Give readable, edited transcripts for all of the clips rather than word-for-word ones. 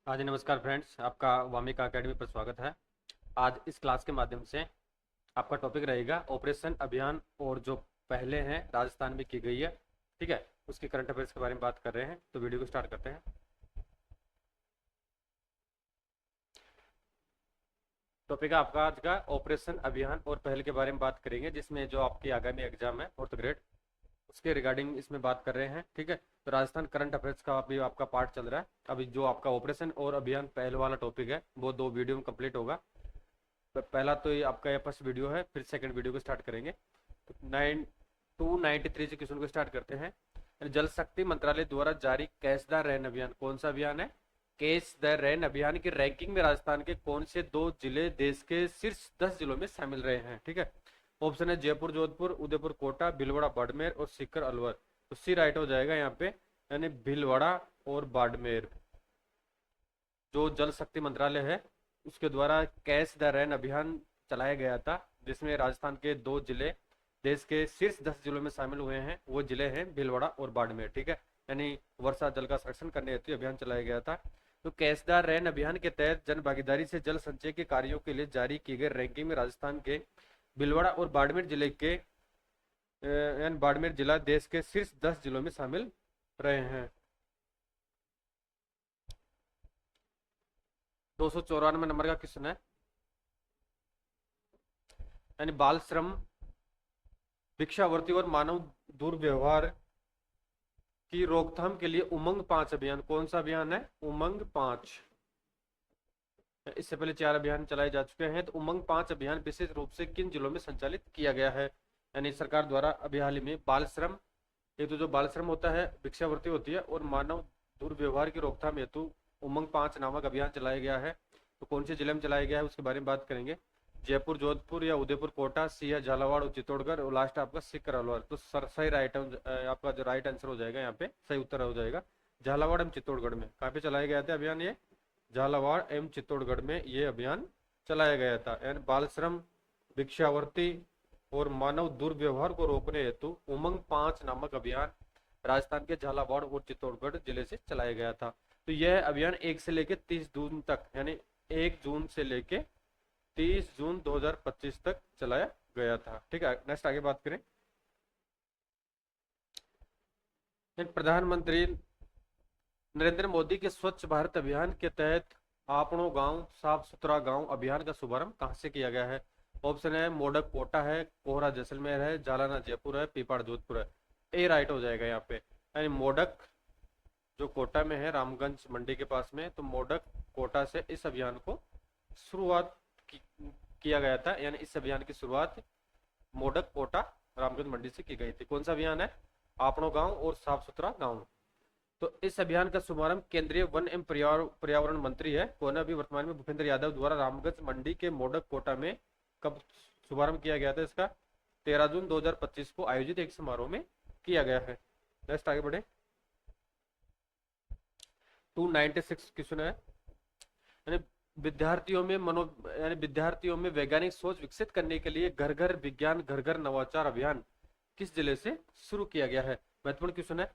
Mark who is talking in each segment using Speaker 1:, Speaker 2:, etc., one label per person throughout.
Speaker 1: हाँ जी, नमस्कार फ्रेंड्स, आपका वामिका एकेडमी पर स्वागत है। आज इस क्लास के माध्यम से आपका टॉपिक रहेगा ऑपरेशन अभियान, और जो पहले हैं राजस्थान में की गई है, ठीक है, उसके करंट अफेयर्स के बारे में बात कर रहे हैं। तो वीडियो को स्टार्ट करते हैं। टॉपिक है आपका आज का ऑपरेशन अभियान और पहल के बारे में बात करेंगे, जिसमें जो आपकी आगामी एग्जाम है फोर्थ ग्रेड, उसके रिगार्डिंग इसमें बात कर रहे हैं। ठीक है, तो राजस्थान करंट अफेयर्स का अभी आपका पार्ट चल रहा है। अभी जो आपका ऑपरेशन और अभियान पहल वाला टॉपिक है वो 2 वीडियो में कंप्लीट होगा। पहला तो ये आपका ये फर्स्ट वीडियो है, फिर सेकंड वीडियो को स्टार्ट करेंगे। तो 293 से क्वेश्चन को स्टार्ट करते हैं। जल शक्ति मंत्रालय द्वारा जारी कैच द रैन अभियान कौन सा अभियान है? कैच द रैन अभियान की रैंकिंग में राजस्थान के कौन से 2 जिले देश के शीर्ष 10 जिलों में शामिल रहे हैं? ठीक है, ऑप्शन है जयपुर जोधपुर, उदयपुर कोटा, भीलवाड़ा बाड़मेर और सीकर अलवर। तो सी राइट हो जाएगा यहाँ पे, यानी भीलवाड़ा और बाड़मेर। जो जल शक्ति मंत्रालय है उसके द्वारा कैच द रैन अभियान चलाया गया था, जिसमें राजस्थान के 2 जिले देश के शीर्ष 10 जिलों में शामिल हुए हैं। वो जिले हैं भीलवाड़ा और बाड़मेर। ठीक है, यानी वर्षा जल का संरक्षण करने हेतु अभियान चलाया गया था। तो कैच द रैन अभियान के तहत जन भागीदारी से जल संचय के कार्यों के लिए जारी की गई रैंकिंग में राजस्थान के भीलवाड़ा और बाड़मेर जिले के यानी बाड़मेर जिला देश के शीर्ष 10 जिलों में शामिल रहे हैं। 294 नंबर का क्वेश्चन है, यानी बाल श्रम, भिक्षावृत्ति और मानव दुर्व्यवहार की रोकथाम के लिए उमंग 5 अभियान कौन सा अभियान है? उमंग 5। इससे पहले 4 अभियान चलाए जा चुके हैं। तो उमंग 5 अभियान विशेष रूप से किन जिलों में संचालित किया गया है? यानी सरकार द्वारा अभी हाल ही में बाल श्रम, एक तो जो बाल श्रम होता है, भिक्षावृत्ति होती है, और मानव दुर्व्यवहार की रोकथाम हेतु उमंग 5 नामक अभियान चलाया गया है। तो कौन से जिले में चलाया गया है उसके बारे में बात करेंगे। जयपुर जोधपुर या उदयपुर कोटा, सी है झालावाड़ और चित्तौड़गढ़, और लास्ट आपका सीकर अलवर। तो सही राइट आपका जो राइट आंसर हो जाएगा यहाँ पे, सही उत्तर हो जाएगा झालावाड़ एवं चित्तौड़गढ़ में। कहाँ पे चलाया गया था अभियान? ये झालावाड़ एवं चित्तौड़गढ़ में ये अभियान चलाया गया था। यानी बाल श्रम, भिक्षावृत्ति और मानव दुर्व्यवहार को रोकने हेतु उमंग 5 नामक अभियान राजस्थान के झालावाड़ और चित्तौड़गढ़ जिले से चलाया गया था। तो यह अभियान 1 से लेकर 30 जून तक, यानी 1 जून से लेकर 30 जून 2025 तक चलाया गया था। ठीक है, नेक्स्ट आगे बात करें। प्रधानमंत्री नरेंद्र मोदी के स्वच्छ भारत अभियान के तहत आपनो गांव साफ सुथरा गांव अभियान का शुभारंभ कहां से किया गया है? ऑप्शन है मोडक कोटा है, कोहरा जैसलमेर है, जालना जयपुर है, पीपाड़ जोधपुर है। ए राइट हो जाएगा यहाँ पे, यानी मोडक जो कोटा में है, रामगंज मंडी के पास में, तो मोडक कोटा से इस अभियान को शुरुआत किया गया था। यानी इस अभियान की शुरुआत मोडक कोटा रामगंज मंडी से की गई थी। कौन सा अभियान है? आपनो गांव और साफ सुथरा गांव। तो इस अभियान का शुभारंभ केंद्रीय वन एवं पर्यावरण मंत्री है कौन है अभी वर्तमान में? भूपेंद्र यादव द्वारा रामगंज मंडी के मोडक कोटा में कब शुभारंभ किया गया था इसका? 13 जून 2025 को आयोजित एक समारोह में किया गया है। नेक्स्ट आगे बढ़े। 296 क्वेश्चन है, यानी विद्यार्थियों में वैज्ञानिक सोच विकसित करने के लिए घर घर विज्ञान घर घर नवाचार अभियान किस जिले से शुरू किया गया है? महत्वपूर्ण क्वेश्चन है,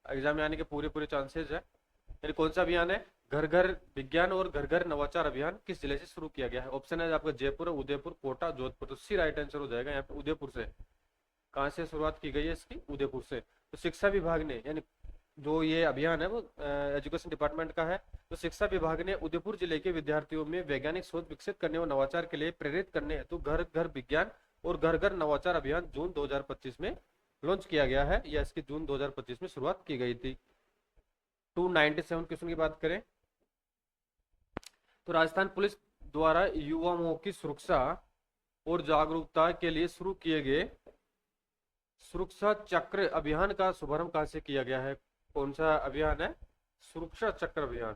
Speaker 1: एग्जाम में आने के पूरे चांसेस है। यानी कौन सा अभियान है? घर घर विज्ञान और घर घर नवाचार अभियान किस जिले से शुरू किया गया है? ऑप्शन है आपका जयपुर, उदयपुर, कोटा, जोधपुर। तो सी राइट आंसर हो जाएगा यहाँ पे उदयपुर से। कहाँ से शुरुआत की गई है इसकी? उदयपुर से। तो शिक्षा विभाग ने, यानी जो ये अभियान है वो एजुकेशन डिपार्टमेंट का है, तो शिक्षा विभाग ने उदयपुर जिले के विद्यार्थियों में वैज्ञानिक सोच विकसित करने और नवाचार के लिए प्रेरित करने हेतु घर घर विज्ञान और घर घर नवाचार अभियान जून 2025 में लॉन्च किया गया है, या इसकी जून 2025 में शुरुआत की गई थी। 297 क्वेश्चन की बात करें तो राजस्थान पुलिस द्वारा युवाओं की सुरक्षा और जागरूकता के लिए शुरू किए गए सुरक्षा चक्र अभियान का शुभारंभ कहां से किया गया है? कौन सा अभियान है? सुरक्षा चक्र अभियान।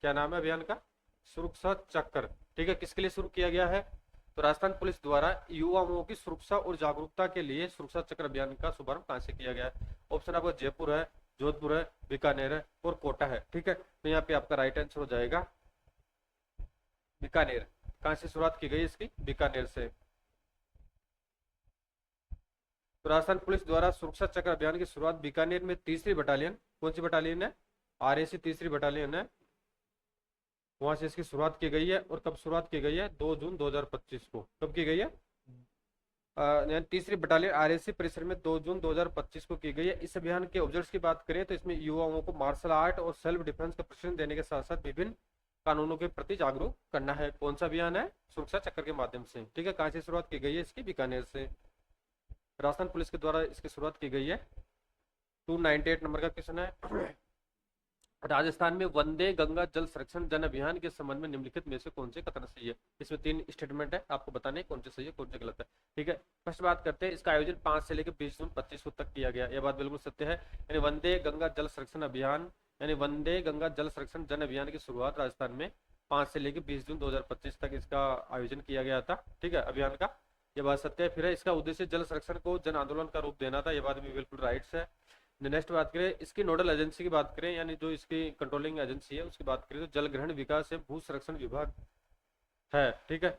Speaker 1: क्या नाम है अभियान का? सुरक्षा चक्र। ठीक है, किसके लिए शुरू किया गया है? तो राजस्थान पुलिस द्वारा युवाओं की सुरक्षा और जागरूकता के लिए सुरक्षा चक्र अभियान का शुभारंभ कहां से किया गया है? ऑप्शन आपका जयपुर है, जोधपुर है, बीकानेर है और कोटा है। ठीक है, तो यहाँ पे आपका राइट आंसर हो जाएगा बीकानेर। कहां से शुरुआत की गई इसकी? बीकानेर से। तो राजस्थान पुलिस द्वारा सुरक्षा चक्र अभियान की शुरुआत बीकानेर में 3री बटालियन, कौन सी बटालियन है? आरएसी 3री बटालियन है, वहां से इसकी शुरुआत की गई है। और कब शुरुआत की गई है? 2 जून 2025 को। कब की गई है? यानी तीसरी बटालियन आरएसी परिसर में 2 जून 2025 को की गई है। इस अभियान के ऑब्जेक्ट्स की बात करें तो इसमें युवाओं को मार्शल आर्ट और सेल्फ डिफेंस का प्रशिक्षण देने के साथ साथ विभिन्न कानूनों के प्रति जागरूक करना है। कौन सा अभियान है? सुरक्षा चक्र के माध्यम से। ठीक है, कहाँ से शुरुआत की गई है इसकी? बीकानेर से। राजस्थान पुलिस के द्वारा इसकी शुरुआत की गई है। 298 नंबर का क्वेश्चन है। राजस्थान में वंदे गंगा जल संरक्षण जन अभियान के संबंध में निम्नलिखित में से कौन से कथन सही है? इसमें 3 स्टेटमेंट है, आपको बताने कौन से सही है कौन से गलत है। ठीक है, फर्स्ट बात करते हैं, इसका आयोजन 5 से लेकर 20 जून 25 तक किया गया। यह बात बिल्कुल सत्य है। यानी वंदे गंगा जल संरक्षण अभियान, यानी वंदे गंगा जल संरक्षण जन अभियान की शुरुआत राजस्थान में 5 से लेकर 20 जून 2025 तक इसका आयोजन किया गया था। ठीक है, अभियान का, यह बात सत्य है। फिर है, इसका उद्देश्य जल संरक्षण को जन आंदोलन का रूप देना था। यह बात भी बिल्कुल राइट है। नेक्स्ट बात करें, इसकी नोडल एजेंसी की बात करें, यानी जो इसकी कंट्रोलिंग एजेंसी है उसकी बात करें तो जल ग्रहण विकास एवं भू संरक्षण विभाग है। ठीक है,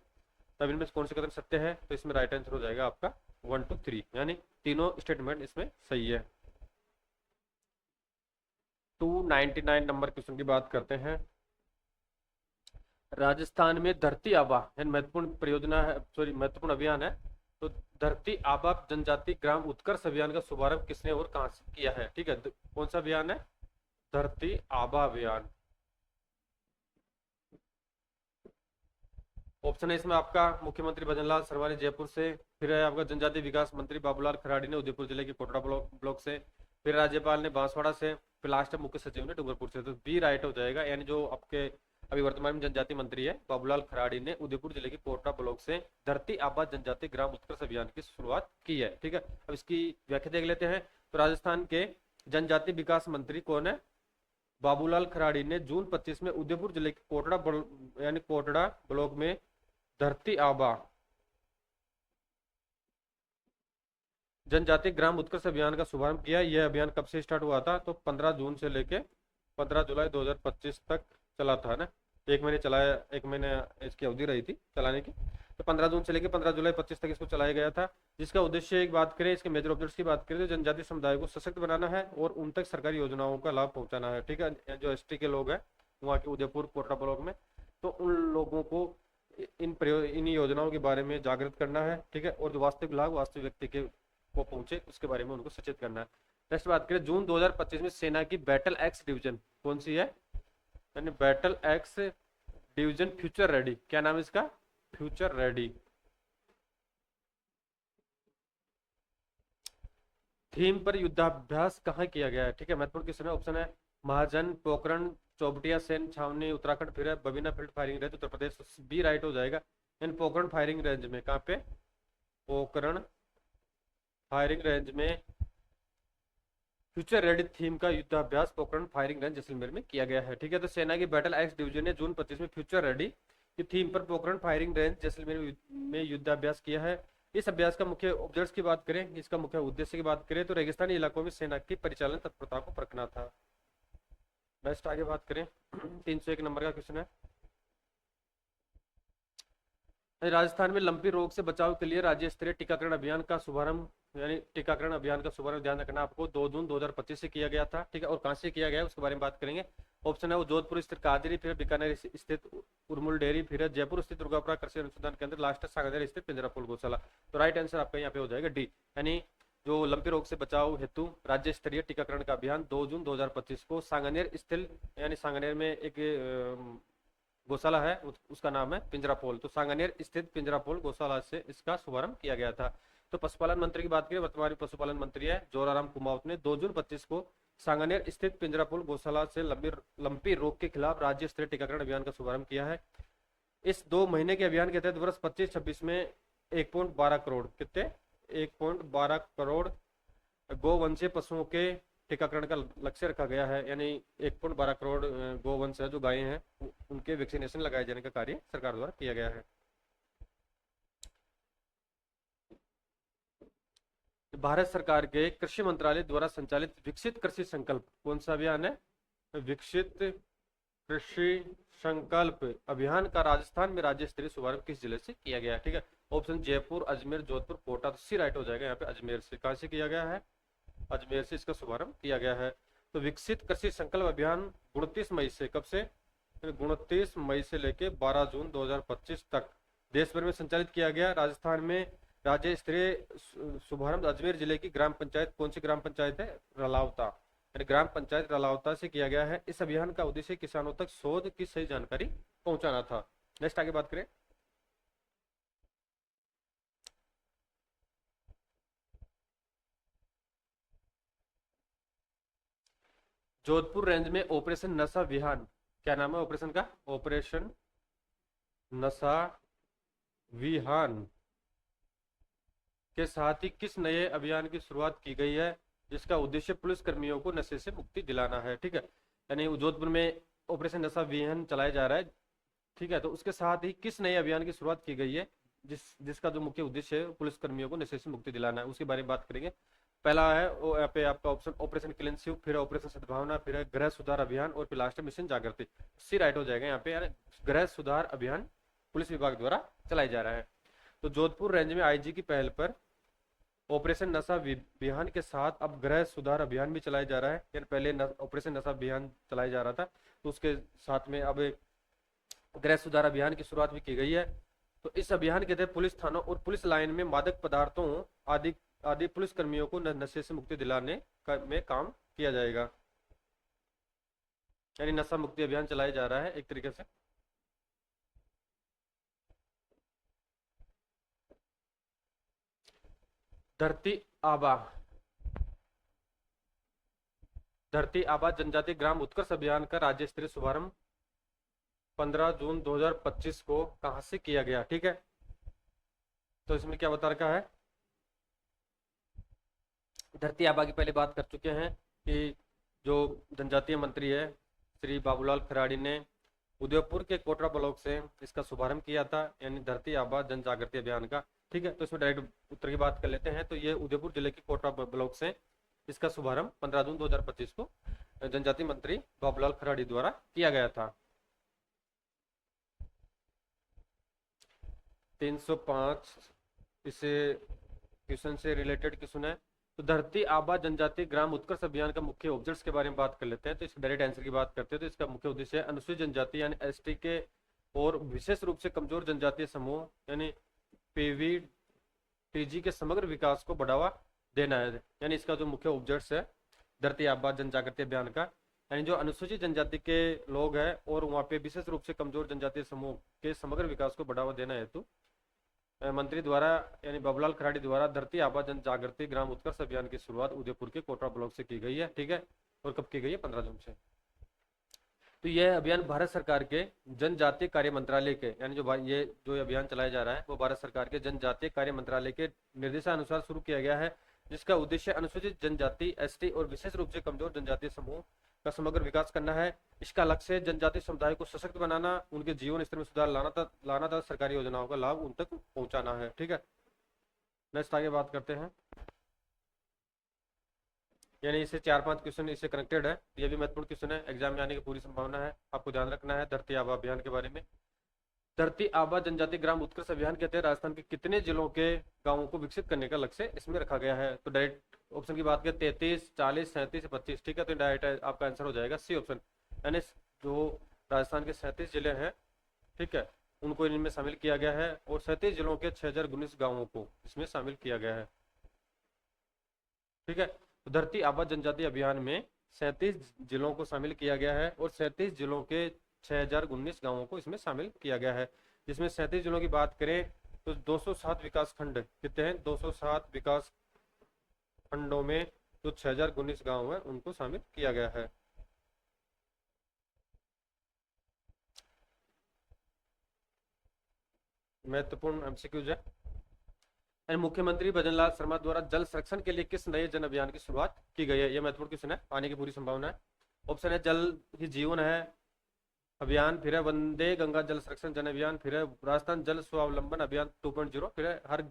Speaker 1: तब इनमें कौन से कथन सत्य है? तो इसमें राइट आंसर हो जाएगा आपका 1 2 3, यानी तीनों स्टेटमेंट इसमें सही है। 299 नंबर क्वेश्चन की बात करते हैं। राजस्थान में धरती आबा यानी महत्वपूर्ण परियोजना है, सॉरी महत्वपूर्ण अभियान है। तो धरती आबा जनजाति ग्राम उत्कर्ष अभियान का शुभारंभ किसने और कहां से किया है? ठीक है, कौन सा अभियान है? धरती आबा अभियान। ऑप्शन है इसमें आपका मुख्यमंत्री भजनलाल सरवानी जयपुर से, फिर है आपका जनजातीय विकास मंत्री बाबूलाल खराड़ी ने उदयपुर जिले के कोटड़ा ब्लॉक से, फिर राज्यपाल ने बांसवाड़ा से, फिर लास्ट मुख्य सचिव ने डूंगरपुर से। तो बी राइट हो जाएगा, यानी जो आपके अभी वर्तमान में जनजातीय मंत्री है बाबूलाल खराड़ी ने उदयपुर जिले के कोटड़ा ब्लॉक से धरती आबा जनजातीय ग्राम उत्कर्ष अभियान की शुरुआत की है। ठीक है, अब इसकी व्याख्या देख लेते हैं। तो राजस्थान के जनजातीय विकास मंत्री कौन है? बाबूलाल खराड़ी ने जून 25 में उदयपुर जिले के यानी कोटड़ा ब्लॉक में धरती आबा जनजातीय ग्राम उत्कर्ष अभियान का शुभारंभ किया। यह अभियान कब से स्टार्ट हुआ था? तो 15 जून से लेके 15 जुलाई 2025 तक चला था ना। 1 महीने चलाया, 1 महीने इसकी अवधि रही थी चलाने की। तो 15 जून से लेकर 15 जुलाई 25 तक इसको चलाया गया था, जिसका उद्देश्य एक बात करें, इसके मेजर ऑब्जेक्ट्स की बात करें तो जनजातीय समुदाय को सशक्त बनाना है और उन तक सरकारी योजनाओं का लाभ पहुंचाना है। ठीक है, जो एसटी के लोग हैं वहाँ के उदयपुर कोटड़ा ब्लॉक में, तो उन लोगों को इन योजनाओं के बारे में जागृत करना है। ठीक है, और जो वास्तविक लाभ वास्तविक व्यक्ति के को पहुंचे उसके बारे में उनको सचेत करना है। नेक्स्ट बात करें, जून 2025 में सेना की बैटल एक्स डिवीजन कौन सी है? यानी battle x division future ready. क्या नाम है इसका? Future ready. थीम पर युद्धाभ्यास कहाँ किया गया है? ठीक है, महत्वपूर्ण क्वेश्चन है। ऑप्शन है महाजन, पोखरण, चौबटिया सैन्य छावनी उत्तराखंड, फिर है Babina field firing range Uttar Pradesh. B right हो जाएगा। इन पोखरण फायरिंग रेंज में, कहाँ पे? पोखरण फायरिंग रेंज में फ्यूचर रेडी थीम का युद्धाभ्यास पोखरण फायरिंग रेंज जैसलमेर में किया गया है। ठीक है, तो सेना की बैटल एक्स डिवीजन ने जून 25 में फ्यूचर रेडी की थीम पर पोखरण फायरिंग रेंज जैसलमेर में युद्धाभ्यास किया है। इस अभ्यास का मुख्य ऑब्जेक्ट्स की बात करें, इसका मुख्य उद्देश्य की बात करें तो रेगिस्तानी इलाकों में सेना की परिचालन तत्परता को परखना था। नेक्स्ट आगे बात करें, 301 नंबर का क्वेश्चन है। राजस्थान में लंपी रोग से बचाव के लिए राज्य स्तरीय टीकाकरण अभियान का शुभारंभ, यानी टीकाकरण अभियान का शुभारंभ ध्यान रखना आपको 2 जून 2025 से किया गया था। ठीक है, और कहां से किया गया है उसके बारे में बात करेंगे। ऑप्शन है वो जोधपुर स्थित कादिरी, फिर बीकानेर स्थित उर्मुल डेयरी, फिर जयपुर स्थित दुर्गापुरा कृषि अनुसंधान केंद्र, लास्ट सांगानेर स्थित पिंजरापुर गौशाला। तो राइट आंसर आपका यहाँ पे हो जाएगा डी, यानी जो लंपी रोग से बचाव हेतु राज्य स्तरीय टीकाकरण का अभियान 2 जून 2025 को सांगानेर स्थित, यानी सांगानेर में एक गौशाला है उसका नाम है पिंजरापोल, तो सांगानेर स्थित पिंजरापोल गौशाला से इसका शुभारंभ किया गया था। तो पशुपालन मंत्री की बात करें, वर्तमान पशुपालन मंत्री है जोराराम कुमावत ने 2 जून 25 को सांगानेर स्थित पिंजरापोल गौशाला से लंपी रोग के खिलाफ राज्य स्तरीय टीकाकरण अभियान का शुभारंभ किया है। इस 2 महीने के अभियान के तहत वर्ष 25-26 में 1.12 करोड़, कितने? 1.12 करोड़ गोवंशीय पशुओं के टीकाकरण का लक्ष्य रखा गया है, यानी 1.12 करोड़ गोवंश है जो गायें हैं उनके वैक्सीनेशन लगाए जाने का कार्य सरकार द्वारा किया गया है। भारत सरकार के कृषि मंत्रालय द्वारा संचालित विकसित कृषि संकल्प कौन सा अभियान है? विकसित कृषि संकल्प अभियान का राजस्थान में राज्य स्तरीय शुभारंभ किस जिले से किया गया है? ठीक है, ऑप्शन जयपुर, अजमेर, जोधपुर, कोटा। तो सी राइट हो जाएगा यहाँ पे अजमेर से। कहां से किया गया है? अजमेर से इसका शुभारंभ किया गया है। तो विकसित कृषि संकल्प अभियान 29 मई से, कब से? 29 मई से लेके 12 जून 2025 तक देश भर में संचालित किया गया। राजस्थान में राज्य स्तरीय शुभारंभ अजमेर जिले की ग्राम पंचायत, कौन सी ग्राम पंचायत है? रलावता, यानी ग्राम पंचायत रलावता से किया गया है। इस अभियान का उद्देश्य किसानों तक शोध की सही जानकारी पहुंचाना था। नेक्स्ट आगे बात करें। जोधपुर रेंज में ऑपरेशन नशा विहान, क्या नाम है ऑपरेशन का? ऑपरेशन नशा विहान के साथ ही किस नए अभियान की शुरुआत की गई है जिसका उद्देश्य पुलिस कर्मियों को नशे से मुक्ति दिलाना है? ठीक है, यानी जोधपुर में ऑपरेशन नशा विहान चलाया जा रहा है। ठीक है, तो उसके साथ ही किस नए अभियान की शुरुआत की गई है जिसका जो मुख्य उद्देश्य है पुलिस कर्मियों को नशे से मुक्ति दिलाना है, उसके बारे में बात करेंगे। पहला है वो यहाँ पे आपका ऑप्शन ऑपरेशन क्लीन स्वीप, फिर ऑपरेशन सद्भावना, फिर है गृह सुधार अभियान और फिर लास्ट मिशन जागृति। सी राइट हो जाएगा यहाँ पे, यानी गृह सुधार अभियान पुलिस विभाग द्वारा चलाया जा रहा है। तो जोधपुर रेंज में आईजी की पहल पर ऑपरेशन नशा अभियान के साथ अब गृह सुधार अभियान भी चलाया जा रहा है। यानी पहले ऑपरेशन नशा अभियान चलाया जा रहा था, तो उसके साथ में अब गृह सुधार अभियान की शुरुआत भी की गई है। तो इस अभियान के तहत पुलिस थानों और पुलिस लाइन में मादक पदार्थों आदि आदि पुलिस कर्मियों को नशे से मुक्ति दिलाने में काम किया जाएगा। यानी नशा मुक्ति अभियान चलाया जा रहा है एक तरीके से। धरती आबा, धरती आबा जनजाति ग्राम उत्कर्ष अभियान का राज्य स्तरीय शुभारंभ 15 जून 2025 को कहां से किया गया? ठीक है, तो इसमें क्या बता रखा है? धरती आबा की पहले बात कर चुके हैं कि जो जनजातीय मंत्री है श्री बाबूलाल खराड़ी ने उदयपुर के कोटरा ब्लॉक से इसका शुभारंभ किया था, यानी धरती आबा जन जागृति अभियान का। ठीक है, तो इसमें डायरेक्ट उत्तर की बात कर लेते हैं। तो ये उदयपुर जिले के कोटरा ब्लॉक से इसका शुभारंभ 15 जून 2025 को जनजातीय मंत्री बाबूलाल खराड़ी द्वारा किया गया था। 305 इसे क्वेश्चन से रिलेटेड क्वेश्चन है। तो धरती आबा जनजाति ग्राम उत्कर्ष अभियान का मुख्य ऑब्जेक्ट्स के बारे में बात कर लेते हैं। तो इसके डायरेक्ट आंसर की बात करते हैं तो इसका मुख्य उद्देश्य है अनुसूचित जनजाति यानी एसटी के और विशेष रूप से कमजोर जनजातीय समूह यानी पीवीटीजी के समग्र विकास को बढ़ावा देना है। यानी इसका जो मुख्य ऑब्जेक्ट्स है धरती आबा जन जागृति अभियान का, यानी जो अनुसूचित जनजाति के लोग हैं और वहाँ पे विशेष रूप से कमजोर जनजातीय समूह के समग्र विकास को बढ़ावा देना हेतु मंत्री द्वारा यानी बाबूलाल खराड़ी द्वारा धरती आबा जन जागृति ग्राम उत्कर्ष अभियान की शुरुआत उदयपुर के कोटरा ब्लॉक से की गई है। ठीक है, और कब की गई है? 15 जून से। तो यह अभियान भारत सरकार के जनजातीय कार्य मंत्रालय के, यानी ये जो अभियान चलाया जा रहा है वो भारत सरकार के जनजातीय कार्य मंत्रालय के निर्देशानुसार शुरू किया गया है, जिसका उद्देश्य अनुसूचित जनजाति, एसटी और विशेष रूप से कमजोर जनजातीय समूह का समग्र विकास करना है। इसका लक्ष्य जनजातीय समुदाय को सशक्त बनाना, उनके जीवन स्तर में सुधार लाना तथा सरकारी योजनाओं का लाभ उन तक पहुंचाना है। ठीक है, नेक्स्ट आगे बात करते हैं। यानी इसे 4-5 क्वेश्चन इससे कनेक्टेड है, ये भी महत्वपूर्ण क्वेश्चन है, एग्जाम में आने की पूरी संभावना है, आपको ध्यान रखना है धरती आबा अभियान के बारे में। धरती आबा जनजाति ग्राम उत्कर्ष अभियान के तहत राजस्थान के कितने जिलों के गांवों को विकसित करने का लक्ष्य इसमें रखा गया है? तो डायरेक्ट ऑप्शन की बात करें 33, 40, 37, 25। ठीक है, तो डायरेक्ट आपका आंसर हो जाएगा सी ऑप्शन, यानी जो राजस्थान के 37 जिले हैं, ठीक है, उनको इनमें शामिल किया गया है और 37 जिलों के 6019 गाँवों को इसमें शामिल किया गया है। ठीक है, तो धरती आबा जनजाति अभियान में 37 जिलों को शामिल किया गया है और 37 जिलों के 6019 गांवों को इसमें शामिल किया गया है। जिसमें 37 जिलों की बात करें तो 207 विकास खंड कितने हैं? 207 विकास खंडों में जो 6019 गांव है उनको शामिल किया गया है। महत्वपूर्ण एमसीक्यूज है। मुख्यमंत्री भजनलाल शर्मा द्वारा जल संरक्षण के लिए किस नए जन अभियान की शुरुआत की गई है? यह महत्वपूर्ण क्वेश्चन है, आने की पूरी संभावना है। ऑप्शन है जल ही जीवन है अभियान, फिर है वंदे गंगा जल संरक्षण जन अभियान, फिर है राजस्थान जल स्वावलंबन अभियान 2.0, फिर है हर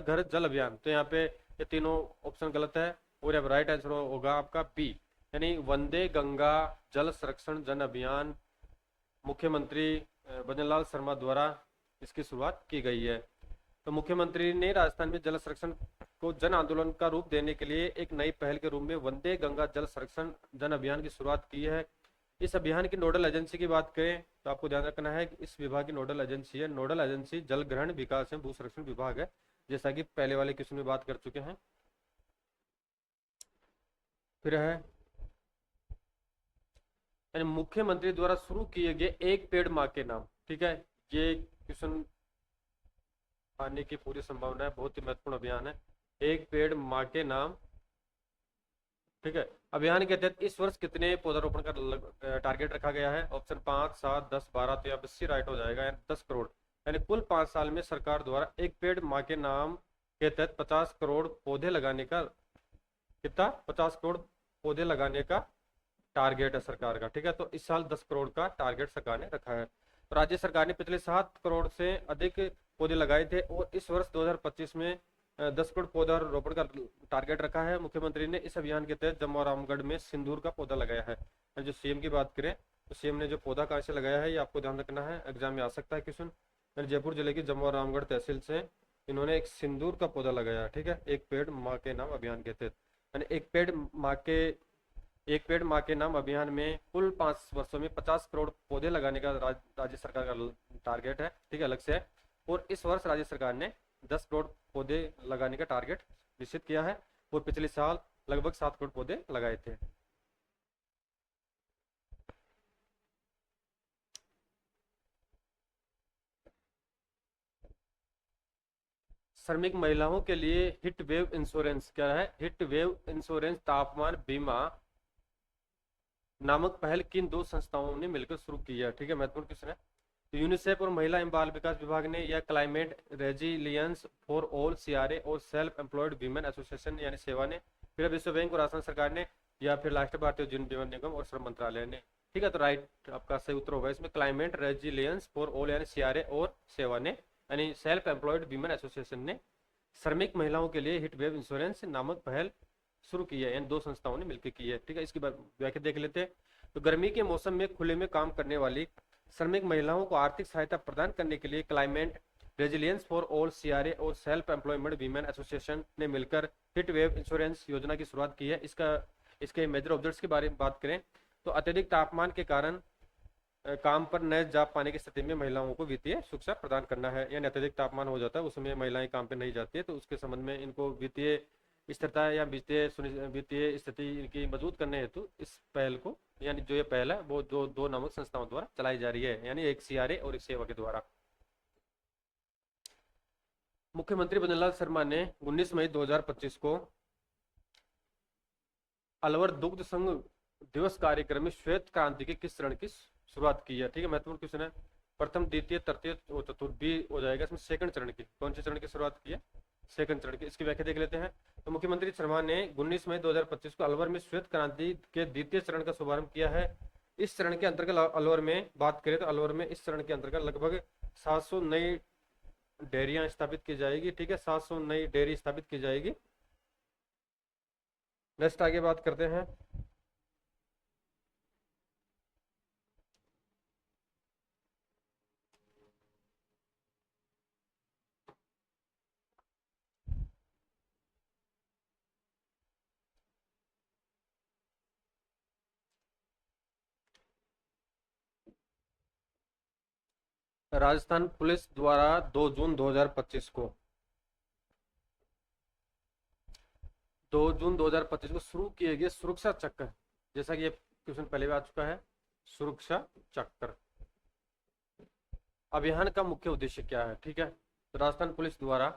Speaker 1: घर जल अभियान। तो यहाँ पे ये तीनों ऑप्शन गलत है और अब राइट आंसर होगा आपका बी, यानी वंदे गंगा जल संरक्षण जन अभियान मुख्यमंत्री भजनलाल शर्मा द्वारा इसकी शुरुआत की गई है। तो मुख्यमंत्री ने राजस्थान में जल संरक्षण को जन आंदोलन का रूप देने के लिए एक नई पहल के रूप में वंदे गंगा जल संरक्षण जन अभियान की शुरुआत की है। इस अभियान की नोडल एजेंसी की बात करें तो आपको ध्यान रखना है कि इस विभाग की नोडल एजेंसी है, नोडल एजेंसी जल ग्रहण विकास एवं भू संरक्षण विभाग है, जैसा कि पहले वाले क्वेश्चन में बात कर चुके हैं। फिर है यानी मुख्यमंत्री द्वारा शुरू किए गए एक पेड़ माँ के नाम। ठीक है, ये क्वेश्चन आने की पूरी संभावना है, बहुत ही महत्वपूर्ण अभियान है, एक पेड़ माँ के नाम। ठीक है, अभियान के तहत इस वर्ष कितने पौधारोपण का टारगेट रखा गया है? ऑप्शन 5, 7, 10, 12, तो यहाँ पे सी राइट हो जाएगा, यानी 10 करोड़। यानी कुल 5 साल में सरकार द्वारा एक पेड़ माँ के नाम के तहत 50 करोड़ पौधे लगाने का, कितना, 50 करोड़ पौधे लगाने का टारगेट है सरकार का। ठीक है, तो इस साल 10 करोड़ का टारगेट सरकार ने रखा है। तो राज्य सरकार ने पिछले 7 करोड़ से अधिक पौधे लगाए थे और इस वर्ष 2025 में 10 करोड़ पौधा रोपण का टारगेट रखा है। मुख्यमंत्री ने इस अभियान के तहत जम्मू रामगढ़ में सिंदूर का पौधा लगाया है। और जो सीएम की बात करें तो सीएम ने जो पौधा कहाँ से लगाया है ये आपको ध्यान रखना है, एग्जाम में आ सकता है क्वेश्चन। जयपुर जिले की जम्मू रामगढ़ तहसील से इन्होंने एक सिंदूर का पौधा लगाया। ठीक है, एक पेड़ माँ के नाम अभियान के तहत, यानी एक पेड़ माँ के नाम अभियान में कुल 5 वर्षों में 50 करोड़ पौधे लगाने का राज्य सरकार का टारगेट है। ठीक है, अलग से है। और इस वर्ष राज्य सरकार ने 10 करोड़ पौधे लगाने का टारगेट निश्चित किया है और पिछले साल लगभग 7 करोड़ पौधे लगाए थे। श्रमिक महिलाओं के लिए हिट वेव इंश्योरेंस, क्या है? हिट वेव इंश्योरेंस तापमान बीमा नामक पहल किन 2 संस्थाओं ने मिलकर शुरू की है? ठीक है, महत्वपूर्ण क्वेश्चन है। तो यूनिसेफ और महिला एवं बाल विकास विभाग ने, या climate resilience for all CRA और सेल्फ एम्प्लॉयड वीमेन एसोसिएशन यानी सेवा ने, फिर विश्व बैंक और असम सरकार ने, या फिर राष्ट्रीय भारतीय जीवन बीमा निगम और श्रम मंत्रालय ने। ठीक है, तो राइट आपका सही उत्तर होगा इसमें क्लाइमेट रेजिलियंस फॉर ऑल यानी सीआरए और सेवा ने, यानी सेल्फ एम्प्लॉयड वीमेन एसोसिएशन ने श्रमिक महिलाओं के लिए हिट वेव इंश्योरेंस नामक पहल शुरू की है, इन 2 संस्थाओं ने मिलकर की है। ठीक है, इसकी व्याख्या देख लेते हैं। तो गर्मी के मौसम में खुले में काम करने वाली श्रमिक महिलाओं को आर्थिक सहायता प्रदान करने के लिए climate resilience for all CRA और सेल्फ एम्प्लॉयमेंट वीमेन एसोसिएशन ने मिलकर हिट वेव इंश्योरेंस योजना की शुरुआत की है। इसके मेजर ऑब्जेक्ट्स के बारे में बात करें तो अत्यधिक तापमान के कारण काम पर न जा पाने की स्थिति में महिलाओं को वित्तीय सुरक्षा प्रदान करना है। यानी अत्यधिक तापमान हो जाता है उसमें महिलाएं काम पे नहीं जाती है, तो उसके संबंध में इनको वित्तीय स्थिरता या वित्तीय स्थिति इनकी मजबूत करने हेतु इस पहल को, यानी जो ये पहल है वो दो नामक संस्थाओं द्वारा चलाई जा रही है, यानी एक सीआरए और एक सेवा के द्वारा। मुख्यमंत्री बनवारीलाल शर्मा ने 19 मई 2025 को अलवर दुग्ध संघ दिवस कार्यक्रम में श्वेत क्रांति के किस चरण की शुरुआत की है? ठीक है, महत्वपूर्ण क्वेश्चन है। प्रथम, द्वितीय, तृतीय और चतुर्थ बी हो जाएगा इसमें। सेकंड चरण की, कौन से चरण की शुरुआत की है? सेकंड चरण की। इसकी व्याख्या देख लेते हैं। तो मुख्यमंत्री शर्मा ने 19 मई 2025 को अलवर में श्वेत क्रांति के द्वितीय चरण का शुभारंभ किया है। इस चरण के अंतर्गत अलवर में बात करें तो अलवर में इस चरण के अंतर्गत लगभग 700 नई डेयरियां स्थापित की जाएगी। ठीक है, 700 नई डेयरी स्थापित की जाएगी। नेक्स्ट आगे बात करते हैं। राजस्थान पुलिस द्वारा 2 जून 2025 को 2 जून 2025 को शुरू किए गए सुरक्षा चक्र, जैसा कि ये क्वेश्चन पहले भी आ चुका है, सुरक्षा चक्र अभियान का मुख्य उद्देश्य क्या है? ठीक है, तो राजस्थान पुलिस द्वारा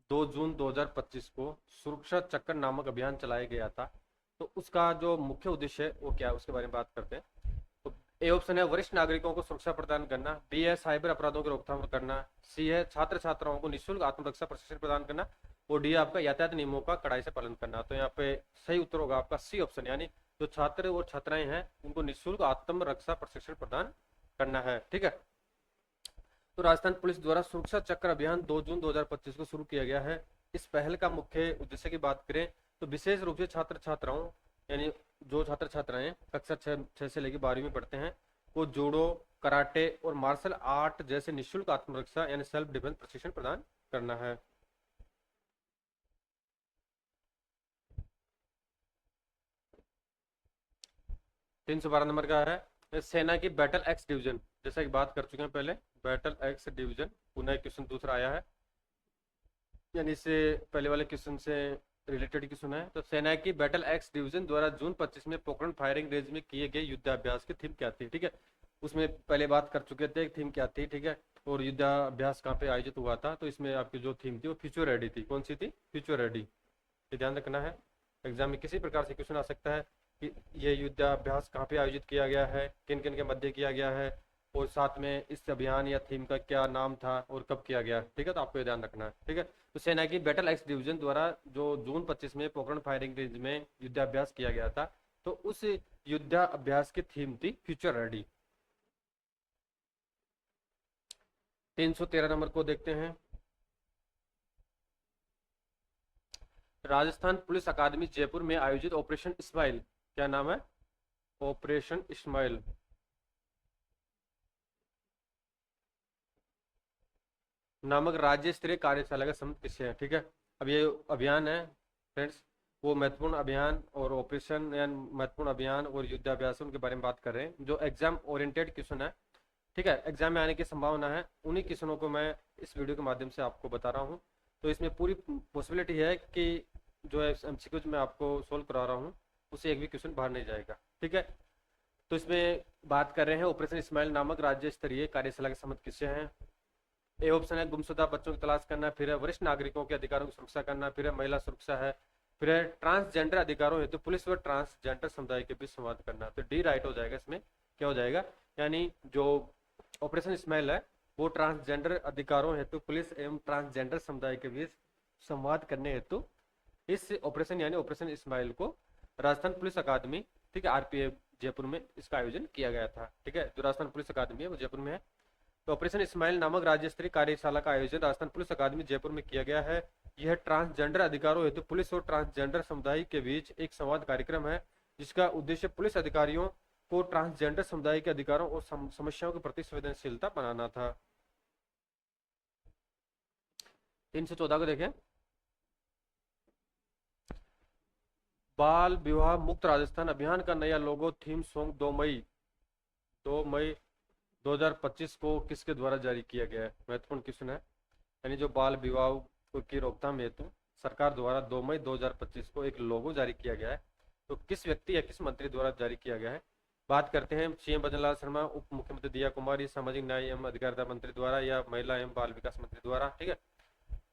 Speaker 1: 2 जून 2025 को सुरक्षा चक्र नामक अभियान चलाया गया था। तो उसका जो मुख्य उद्देश्य है वो क्या है उसके बारे में बात करते हैं। तो ए ऑप्शन है वरिष्ठ नागरिकों को सुरक्षा प्रदान करना, बी है साइबर अपराधों की रोकथाम करना, सी है छात्र छात्राओं को निःशुल्क आत्मरक्षा प्रशिक्षण प्रदान करना, और डी आपका यातायात नियमों का कड़ाई से पालन करना। तो यहाँ पे सही उत्तर होगा आपका सी ऑप्शन, यानी जो छात्र और छात्राएं हैं उनको निःशुल्क आत्मरक्षा प्रशिक्षण प्रदान करना है। ठीक है, तो राजस्थान पुलिस द्वारा सुरक्षा चक्र अभियान 2 जून 2025 को शुरू किया गया है। इस पहल का मुख्य उद्देश्य की बात करें तो विशेष रूप से छात्र छात्राओं, यानी जो छात्र छात्राएं कक्षा 6 से लेकर 12वीं में पढ़ते हैं, को जूडो, कराटे और मार्शल आर्ट जैसे निःशुल्क आत्मरक्षा यानी सेल्फ डिफेंस प्रशिक्षण प्रदान करना है। 312 नंबर का है सेना की बैटल एक्स डिवीजन, जैसा कि बात कर चुके हैं पहले, बैटल एक्स डिवीजन पुनः क्वेश्चन दूसरा आया है, यानी इससे पहले वाले क्वेश्चन से रिलेटेड क्वेश्चन है। तो सेना की बैटल एक्स डिवीजन द्वारा जून 25 में पोखरण फायरिंग रेंज में किए गए युद्धाभ्यास की थीम क्या थी, ठीक है। उसमें पहले बात कर चुके थे थीम क्या थी, ठीक है, और युद्धाभ्यास कहाँ पे आयोजित हुआ था। तो इसमें आपकी जो थीम थी वो फ्यूचर रेडी थी। कौन सी थी? Future ready. ये ध्यान रखना है, एग्जाम में किसी प्रकार से क्वेश्चन आ सकता है कि ये युद्धाभ्यास कहाँ पे आयोजित किया गया है, किन किन के मध्य किया गया है, और साथ में इस अभियान या थीम का क्या नाम था और कब किया गया, ठीक है। तो आपको ये ध्यान रखना है, ठीक है। तो सेना की बैटल एक्स डिवीजन द्वारा जो जून 25 में पोखरण फायरिंग रेंज में युद्धाभ्यास किया गया था, तो उस युद्धाभ्यास की थीम थी फ्यूचर रेडी। 313 नंबर को देखते हैं। राजस्थान पुलिस अकादमी जयपुर में आयोजित ऑपरेशन इस्माइल, क्या नाम है? ऑपरेशन इस्माइल नामक राज्य स्तरीय कार्यशाला का संबंध किससे है, ठीक है। अब ये अभियान है फ्रेंड्स, वो महत्वपूर्ण अभियान और ऑपरेशन या महत्वपूर्ण अभियान और युद्धाभ्यास उनके बारे में बात कर रहे हैं, जो एग्जाम ओरिएंटेड क्वेश्चन है, ठीक है, एग्जाम में आने की संभावना है। उन्हीं क्वेश्चनों को मैं इस वीडियो के माध्यम से आपको बता रहा हूँ। तो इसमें पूरी पॉसिबिलिटी है कि जो है एमसीक्यूज मैं आपको सोल्व करा रहा हूँ उससे एक भी क्वेश्चन बाहर नहीं जाएगा, ठीक है। तो इसमें बात कर रहे हैं ऑपरेशन इस्माइल नामक राज्य स्तरीय कार्यशाला के संबंध किससे हैं। ए ऑप्शन है गुमशुदा बच्चों की तलाश करना, फिर है वरिष्ठ नागरिकों के अधिकारों की सुरक्षा करना, फिर है महिला सुरक्षा है, फिर है ट्रांसजेंडर अधिकारों हेतु पुलिस व ट्रांसजेंडर समुदाय के बीच संवाद करना। तो डी राइट हो जाएगा इसमें, क्या हो जाएगा, यानी जो ऑपरेशन इस्माइल है वो ट्रांसजेंडर अधिकारों हेतु पुलिस एवं ट्रांसजेंडर समुदाय के बीच संवाद करने हेतु इस ऑपरेशन यानी ऑपरेशन इस्माइल को राजस्थान पुलिस अकादमी, ठीक है, आरपीएफ जयपुर में इसका आयोजन किया गया था, ठीक है। जो राजस्थान पुलिस अकादमी है वो जयपुर में है। तो ऑपरेशन इस्माइल नामक राज्य स्तरीय कार्यशाला का आयोजन राजस्थान पुलिस अकादमी जयपुर में किया गया है। यह ट्रांसजेंडर अधिकारों हेतु पुलिस और ट्रांसजेंडर समुदाय के बीच एक संवाद कार्यक्रम है, जिसका उद्देश्य पुलिस अधिकारियों को ट्रांसजेंडर समुदाय के अधिकारों और समस्याओं के प्रति संवेदनशीलता बनाना था। 314 को देखें। बाल विवाह मुक्त राजस्थान अभियान का नया लोगो थीम सॉन्ग 2 मई 2025 को किसके द्वारा जारी किया गया है? महत्वपूर्ण क्वेश्चन है, यानी जो बाल विवाह की रोकथाम हेतु सरकार द्वारा 2 मई 2025 को एक लोगो जारी किया गया है, तो किस व्यक्ति या किस मंत्री द्वारा जारी किया गया है? बात करते हैं सीएम भजनलाल शर्मा, उप मुख्यमंत्री दिया कुमारी, सामाजिक न्याय एवं अधिकारिता मंत्री द्वारा या महिला एवं बाल विकास मंत्री द्वारा, ठीक है।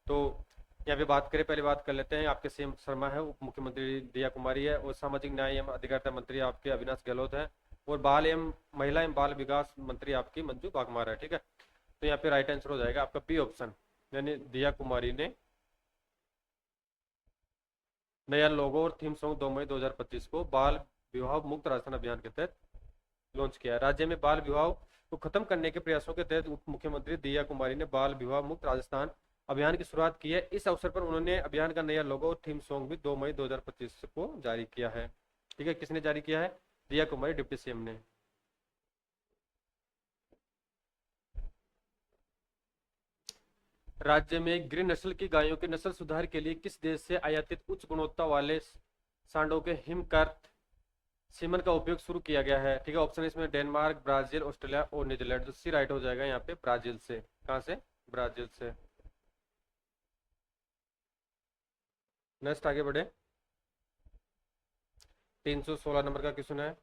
Speaker 1: तो यहाँ पे बात करें, पहले बात कर लेते हैं, आपके सीएम शर्मा है, उप मुख्यमंत्री दिया कुमारी है, और सामाजिक न्याय एवं अधिकारिता मंत्री आपके अविनाश गहलोत है, और बाल एवं महिला एवं बाल विकास मंत्री आपकी मंजू बागमार है, ठीक है। तो यहाँ पे राइट आंसर हो जाएगा आपका बी ऑप्शन, यानी दिया कुमारी ने नया लोगो और थीम सॉन्ग 2 मई 2025 को बाल विवाह मुक्त राजस्थान अभियान के तहत लॉन्च किया है। राज्य में बाल विवाह को खत्म करने के प्रयासों के तहत उप मुख्यमंत्री दिया कुमारी ने बाल विवाह मुक्त राजस्थान अभियान की शुरुआत की है। इस अवसर पर उन्होंने अभियान का नया लोगो और थीम सॉन्ग भी 2 मई 2025 को जारी किया है, ठीक है। किसने जारी किया है? दिया कुमारी डिप्टी सीएम ने। राज्य में गिर नस्ल की गायों के नस्ल सुधार के लिए किस देश से आयातित उच्च गुणवत्ता वाले सांडों के हिमकर्त सीमन का उपयोग शुरू किया गया है, ठीक है। ऑप्शन इसमें डेनमार्क, ब्राजील, ऑस्ट्रेलिया और न्यूजीलैंड। तो सी राइट हो जाएगा यहाँ पे ब्राजील से। कहाँ से? ब्राजील से। नेक्स्ट आगे बढ़े। 316 नंबर का क्वेश्चन है,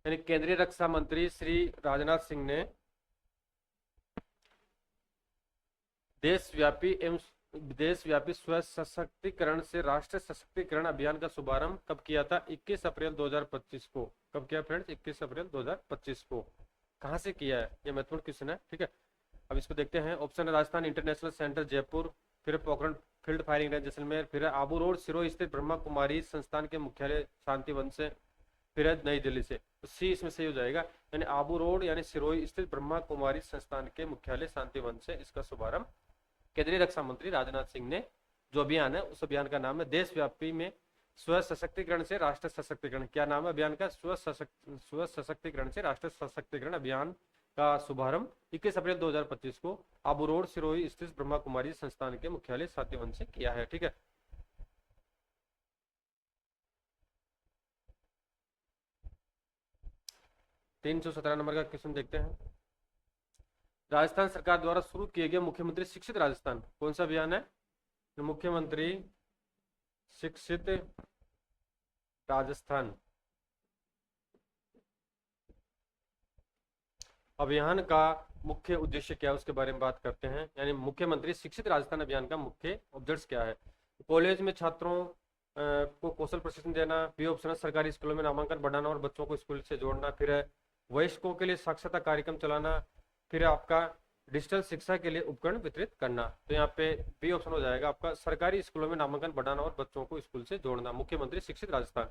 Speaker 1: यानी केंद्रीय रक्षा मंत्री श्री राजनाथ सिंह ने देशव्यापी स्व सशक्तिकरण से राष्ट्रीय सशक्तिकरण अभियान का शुभारंभ कब किया था? 21 अप्रैल 2025 को। कब किया फ्रेंड्स? 21 अप्रैल 2025 को। कहां से किया है? ये महत्वपूर्ण क्वेश्चन है, ठीक है। अब इसको देखते हैं। ऑप्शन है राजस्थान इंटरनेशनल सेंटर जयपुर, फिर Pokhran field firing range Jaisalmer, फिर आबू रोड सिरोही स्थित ब्रह्मा कुमारी संस्थान के मुख्यालय शांतिवन से, फिर नई दिल्ली से। तो सी इसमें सही हो जाएगा, यानी आबू रोड यानी सिरोही स्थित ब्रह्मा कुमारी संस्थान के मुख्यालय शांतिवन से इसका शुभारंभ केंद्रीय रक्षा मंत्री राजनाथ सिंह ने, जो अभियान है उस अभियान का नाम है देशव्यापी में स्व सशक्तिकरण से राष्ट्र सशक्तिकरण। क्या नाम है अभियान का? स्व सशक्तिकरण से राष्ट्र सशक्तिकरण अभियान का शुभारंभ 21 अप्रैल 2025 को आबू रोड सिरोही स्थित ब्रह्मा कुमारी संस्थान के मुख्यालय शांतिवन से किया है, ठीक है। 317 नंबर का क्वेश्चन देखते हैं। राजस्थान सरकार द्वारा शुरू किए गए मुख्यमंत्री शिक्षित राजस्थान कौन सा अभियान है? मुख्यमंत्री शिक्षित राजस्थान अभियान का मुख्य उद्देश्य क्या है उसके बारे में बात करते हैं। यानी मुख्यमंत्री शिक्षित राजस्थान अभियान का मुख्य ऑब्जेक्ट्स क्या है? कॉलेज में छात्रों को कौशल प्रशिक्षण देना, बी ऑप्शन सरकारी स्कूलों में नामांकन बढ़ाना और बच्चों को स्कूल से जोड़ना, फिर है वयस्कों के लिए साक्षरता कार्यक्रम चलाना, फिर आपका डिजिटल शिक्षा के लिए उपकरण वितरित करना। तो यहाँ पे बी ऑप्शन हो जाएगा आपका सरकारी स्कूलों में नामांकन बढ़ाना और बच्चों को स्कूल से जोड़ना, मुख्यमंत्री शिक्षित राजस्थान।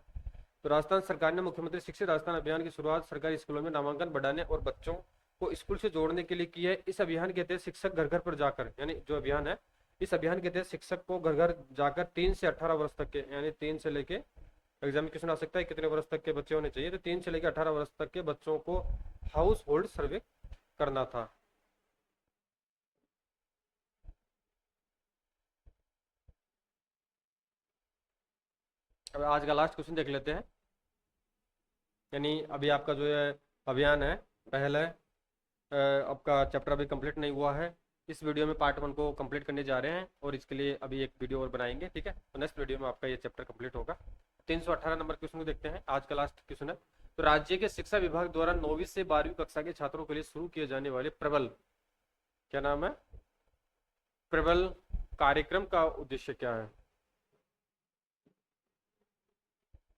Speaker 1: तो राजस्थान सरकार ने मुख्यमंत्री शिक्षित राजस्थान अभियान की शुरुआत सरकारी स्कूलों में नामांकन बढ़ाने और बच्चों को स्कूल से जोड़ने के लिए की है। इस अभियान के तहत शिक्षक घर घर पर जाकर, यानी जो अभियान है इस अभियान के तहत शिक्षक को घर घर जाकर 3 से 18 वर्ष तक के, यानी 3 से लेके एग्जाम क्वेश्चन आ सकता है कितने वर्ष तक के बच्चे होने चाहिए, तो 3 से लेकर 18 वर्ष तक के बच्चों को हाउस होल्ड सर्वे करना था। अब आज का लास्ट क्वेश्चन देख लेते हैं। यानी अभी आपका जो है अभियान है पहले आपका चैप्टर अभी कंप्लीट नहीं हुआ है। इस वीडियो में पार्ट 1 को कंप्लीट करने जा रहे हैं और इसके लिए अभी एक वीडियो और बनाएंगे, ठीक है। तो नेक्स्ट वीडियो में आपका ये चैप्टर कंप्लीट होगा। 318 नंबर क्वेश्चन को देखते हैं, आज का लास्ट क्वेश्चन है। तो राज्य के शिक्षा विभाग द्वारा 9वीं से 12वीं कक्षा के छात्रों के लिए शुरू किए जाने वाले प्रबल, क्या नाम है, प्रबल कार्यक्रम का उद्देश्य क्या है?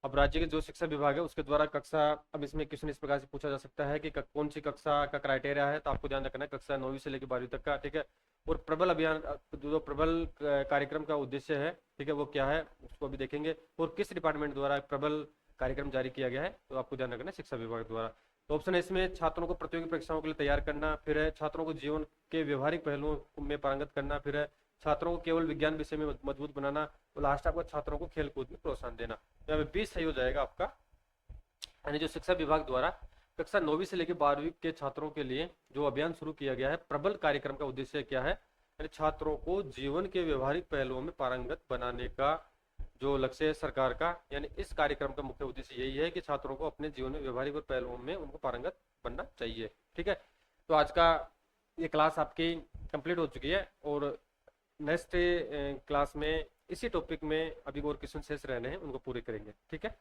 Speaker 1: अब राज्य के जो शिक्षा विभाग है उसके द्वारा कक्षा, अब इसमें क्वेश्चन इस प्रकार से पूछा जा सकता है कि कौन सी कक्षा का क्राइटेरिया है, तो आपको ध्यान रखना है कक्षा 9वीं से लेकर 12वीं तक का, ठीक है। और प्रबल अभियान जो प्रबल कार्यक्रम का उद्देश्य है, ठीक है, वो क्या है उसको अभी देखेंगे। और किस डिपार्टमेंट द्वारा प्रबल कार्यक्रम जारी किया गया है, तो आपको ध्यान रखना है शिक्षा विभाग द्वारा। तो ऑप्शन है इसमें छात्रों को प्रतियोगी परीक्षाओं के लिए तैयार करना, फिर है छात्रों को जीवन के व्यवहारिक पहलुओं में पारंगत करना, फिर है छात्रों को केवल विज्ञान विषय में मजबूत बनाना, और लास्ट आपको छात्रों को खेल कूद में प्रोत्साहन देना। यहाँ पे 20 सही हो जाएगा आपका। यानी जो शिक्षा विभाग द्वारा कक्षा 9वीं से लेकर 12वीं के छात्रों के लिए जो अभियान शुरू किया गया है प्रबल कार्यक्रम का उद्देश्य क्या है? यानी छात्रों को जीवन के व्यवहारिक पहलुओं में पारंगत बनाने का जो लक्ष्य है सरकार का। यानी इस कार्यक्रम का मुख्य उद्देश्य यही है कि छात्रों को अपने जीवन में व्यवहारिक और पहलुओं में उनको पारंगत बनना चाहिए, ठीक है। तो आज का ये क्लास आपकी कंप्लीट हो चुकी है और नेक्स्ट क्लास में इसी टॉपिक में अभी और क्वेश्चन शेष रहने हैं, उनको पूरे करेंगे, ठीक है।